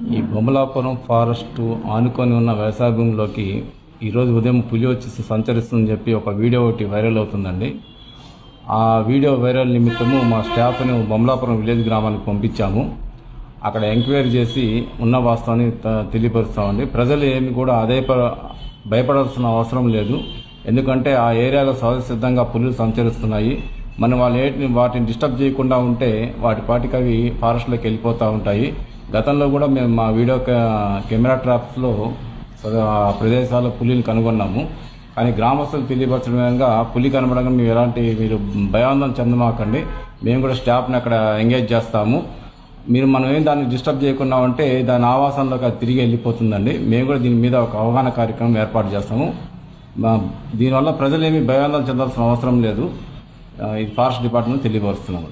ఈ బొమ్మలాపురం ఫారెస్ట్ ఆనుకొని ఉన్న వ్యవసాయ భూమిలోకి ఈరోజు ఉదయం పులి వచ్చి సంచరిస్తుందని చెప్పి ఒక వీడియో ఒకటి వైరల్ అవుతుందండి. ఆ వీడియో వైరల్ నిమిత్తము మా స్టాఫ్ని బొమ్మలాపురం విలేజ్ గ్రామానికి పంపించాము. అక్కడ ఎంక్వైరీ చేసి ఉన్న వాస్తవాన్ని తెలియపరుస్తామండి. ప్రజలు ఏమి కూడా భయపడాల్సిన అవసరం లేదు. ఎందుకంటే ఆ ఏరియాలో సహజసిద్ధంగా పులులు సంచరిస్తున్నాయి. మనం వాటిని డిస్టర్బ్ చేయకుండా ఉంటే వాటి పాటికి అవి ఫారెస్ట్లోకి వెళ్ళిపోతూ ఉంటాయి. గతంలో కూడా మేము మా వీడియో కెమెరా ట్రాప్స్లో ప్రదేశాల్లో పులిని కనుగొన్నాము. కానీ గ్రామస్తులు తెలియపరచడం విధంగా పులి కనబడంగా మీరు భయాందోళన చెందమాకండి. మేము కూడా స్టాఫ్ని అక్కడ ఎంగేజ్ చేస్తాము. మనం ఏం దాన్ని డిస్టర్బ్ చేయకుండా ఉంటే దాని ఆవాసంలోకి అది తిరిగి వెళ్ళిపోతుందండి. మేము కూడా దీని మీద ఒక అవగాహన కార్యక్రమం ఏర్పాటు చేస్తాము. దీనివల్ల ప్రజలు ఏమీ భయాందోళన చెందాల్సిన అవసరం లేదు. ఇది ఫారెస్ట్ డిపార్ట్మెంట్ తెలియపరుస్తున్నాము.